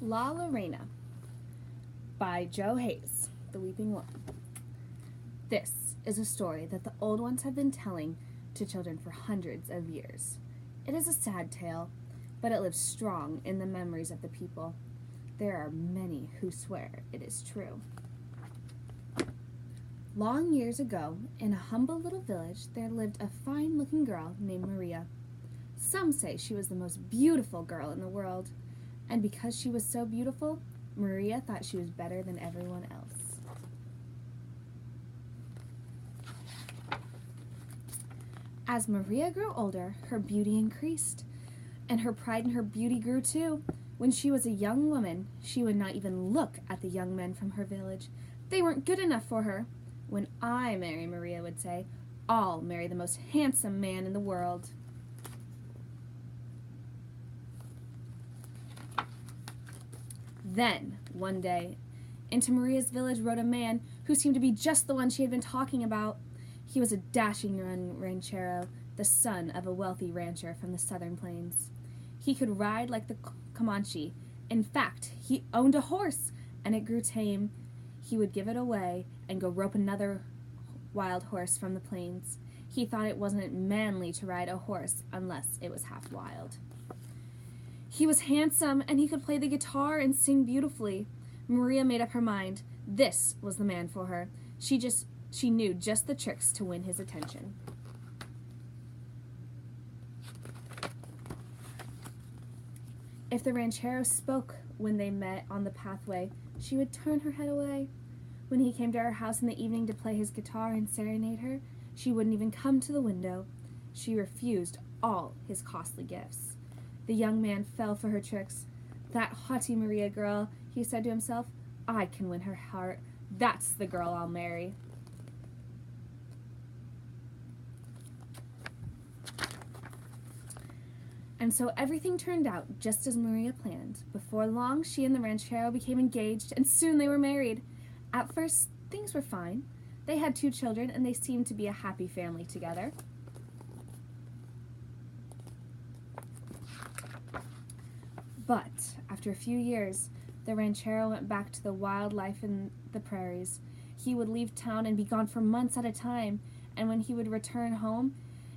La Lorana by Joe Hayes, The Weeping Woman. This is a story that the old ones have been telling to children for hundreds of years. It is a sad tale, but it lives strong in the memories of the people. There are many who swear it is true. Long years ago, in a humble little village, there lived a fine-looking girl named Maria. Some say she was the most beautiful girl in the world, and because she was so beautiful, Maria thought she was better than everyone else. As Maria grew older, her beauty increased, and her pride in her beauty grew too. When she was a young woman, she would not even look at the young men from her village. They weren't good enough for her. When I marry, Maria would say, I'll marry the most handsome man in the world. Then, one day, into Maria's village rode a man who seemed to be just the one she had been talking about. He was a dashing young ranchero, the son of a wealthy rancher from the southern plains. He could ride like the Comanche. In fact, he owned a horse, and it grew tame. He would give it away and go rope another wild horse from the plains. He thought it wasn't manly to ride a horse unless it was half wild. He was handsome, and he could play the guitar and sing beautifully. Maria made up her mind. This was the man for her. She knew just the tricks to win his attention. If the ranchero spoke when they met on the pathway, she would turn her head away. When he came to her house in the evening to play his guitar and serenade her, she wouldn't even come to the window. She refused all his costly gifts. The young man fell for her tricks. That haughty Maria girl, he said to himself, I can win her heart. That's the girl I'll marry. And so everything turned out just as Maria planned. Before long, she and the ranchero became engaged, and soon they were married. At first, things were fine. They had 2 children, and they seemed to be a happy family together. But after a few years, the ranchero went back to the wild life in the prairies. He would leave town and be gone for months at a time, and when he would return home,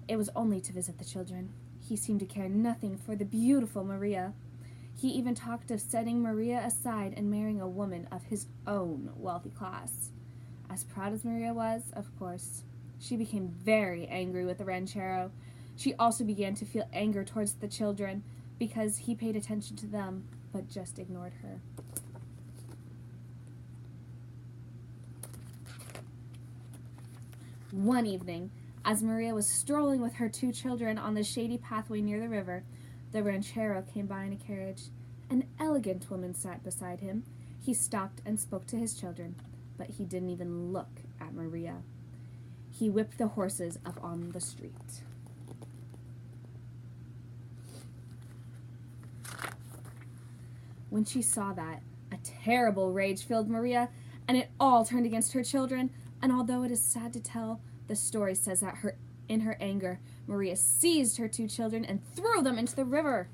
it was only to visit the children. He seemed to care nothing for the beautiful Maria. He even talked of setting Maria aside and marrying a woman of his own wealthy class. As proud as Maria was, of course, she became very angry with the ranchero. She also began to feel anger towards the children because he paid attention to them, but just ignored her. One evening, as Maria was strolling with her 2 children on the shady pathway near the river, the ranchero came by in a carriage. An elegant woman sat beside him. He stopped and spoke to his children, but he didn't even look at Maria. He whipped the horses up on the street. When she saw that, a terrible rage filled Maria, and it all turned against her children. And although it is sad to tell, the story says that in her anger, Maria seized her 2 children and threw them into the river.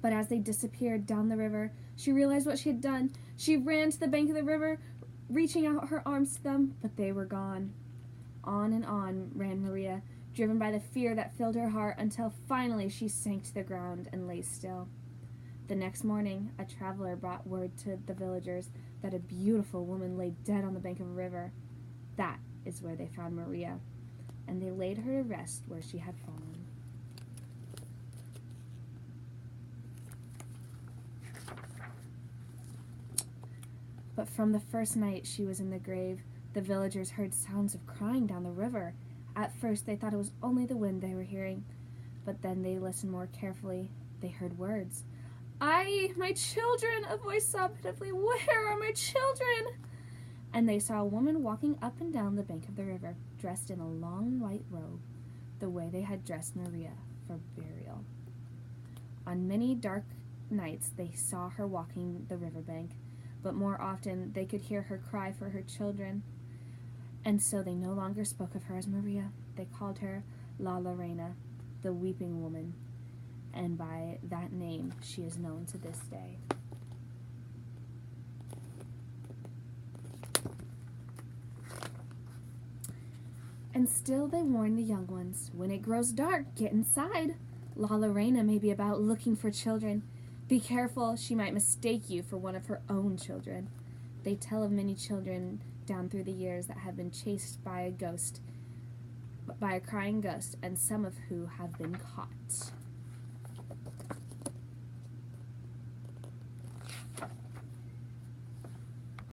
But as they disappeared down the river, she realized what she had done. She ran to the bank of the river, reaching out her arms to them, but they were gone. On and on ran Maria, driven by the fear that filled her heart, until finally she sank to the ground and lay still. The next morning, a traveler brought word to the villagers that a beautiful woman lay dead on the bank of a river. That is where they found Maria, and they laid her to rest where she had fallen. But from the first night she was in the grave, the villagers heard sounds of crying down the river. At first they thought it was only the wind they were hearing, but then they listened more carefully. They heard words. My children, a voice sobbed pitifully, where are my children? And they saw a woman walking up and down the bank of the river, dressed in a long white robe, the way they had dressed Maria for burial. On many dark nights they saw her walking the riverbank, but more often they could hear her cry for her children, and so they no longer spoke of her as Maria. They called her La Lorana, the Weeping Woman, and by that name she is known to this day. And still they warn the young ones, when it grows dark, get inside. La Lorena may be about looking for children. Be careful, she might mistake you for one of her own children. They tell of many children down through the years that have been chased by a crying ghost, and some of who have been caught.